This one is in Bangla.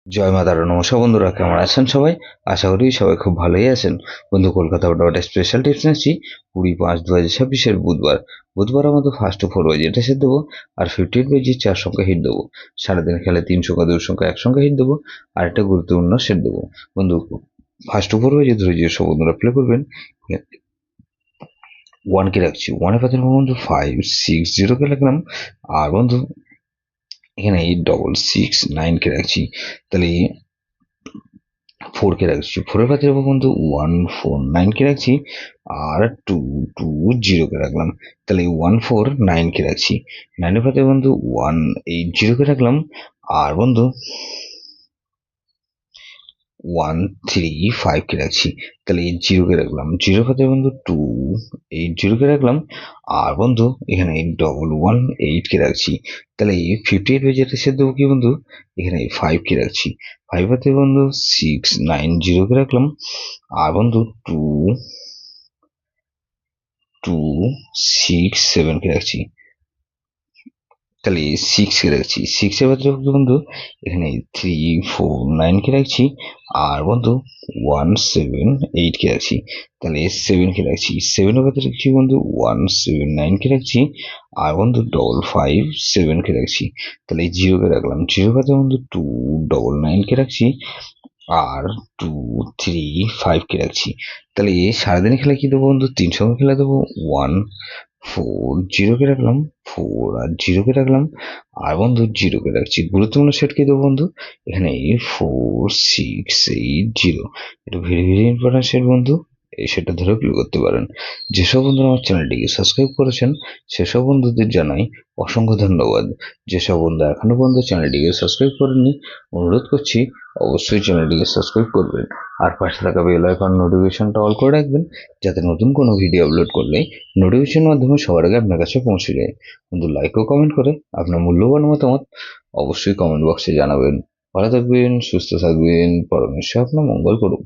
জয় মা তারা। নমস্কার বন্ধুরা, কেমন আছেন সবাই? আশা করি সবাই খুব ভালোই আছেন। বন্ধু, কলকাতা ওটা স্পেশাল টিপস নিচ্ছি। 20-5-2026 বুধবার আমাদের ফার্স্ট টু 4 বাজে এটা সেট দেবো। আর 58 বাজে 4 সংখ্যা হিট দেবো। সারাদিন খেলে 3 সংখ্যা 2 সংখ্যা 1 সংখ্যা হিট দেবো। আর একটা গুরুত্বপূর্ণ সেট দেবো। বন্ধু, ফার্স্ট টু 4 বাজে ধরে যে সব বন্ধুরা প্লে করবেন, 1 কে রাখছি। 1 এর পাশে বন্ধু 560 কে রাখলাম। আর বন্ধু এখানে 866 কে রাখছি। তাহলে 4 কে রাখছি। 4 এর পাশে বন্ধু 149 কে রাখছি। আর 220 কে রাখলাম। তাহলে 149 কে রাখছি। 9 এর পাশে বন্ধু 180 কে রাখলাম। আর বন্ধু 135 কে রাখছি। তাহলে 80 কে রাখলাম। 0 এর পাশে বন্ধু 280 কে রাখলাম। আর বন্ধু এখানে 1118 কে রাখছি। তাহলে 58 বাজেটে সেট দেবো কি বন্ধু, এখানে 5 কে রাখছি। 5 হাতে বন্ধু 690 কে রাখলাম। আর বন্ধু 2267 কে রাখছি। তাহলে 6 কে রাখছি। 6 এর পাত্রে বন্ধু এখানে 349 কে রাখছি। আর বন্ধু 178 কে রাখছি। তাহলে 7 কে রাখছি। 7 এর পাত্রে রাখছি বন্ধু 179 কে রাখছি। আর বন্ধু 557 কে রাখছি। তাহলে 0 কে রাখলাম। 0 এর পাত্রে বন্ধু 299 কে রাখছি। আর 235 কে রাখছি। তাহলে সারাদিন খেলা কি দেবো বন্ধু, 3 সংখ্যা খেলা দেবো। 140 কে রাখলাম। 4 আর 0 কে রাখলাম। আর বন্ধু 0 কে রাখছি। গুরুত্বপূর্ণ সেট কি দেবো বন্ধু, এখানে 4680। এটা ভেরি ভেরি ইম্পর্টেন্ট সেট বন্ধু। এই সেটা ধরে ক্লিক করতে পারেন। যেসব বন্ধুরা আমার চ্যানেলটিকে সাবস্ক্রাইব করেছেন সেসব বন্ধুদের জানাই অসংখ্য ধন্যবাদ। যেসব বন্ধু এখনো পর্যন্ত চ্যানেলটিকে সাবস্ক্রাইব করেননি, অনুরোধ করছি অবশ্যই চ্যানেলটিকে সাবস্ক্রাইব করবেন। আর পাশে থাকা বেল আইকন নোটিফিকেশনটা অল করে রাখবেন, যাতে নতুন কোনো ভিডিও আপলোড করলে নোটিফিকেশনের মাধ্যমে সবার আগে আপনার কাছে পৌঁছে যায়। বন্ধু, লাইক ও কমেন্ট করে আপনার মূল্যবান মতামত অবশ্যই কমেন্ট বক্সে জানাবেন। ভালো থাকবেন, সুস্থ থাকবেন, পরমেশ্বর আপনার মঙ্গল করুন।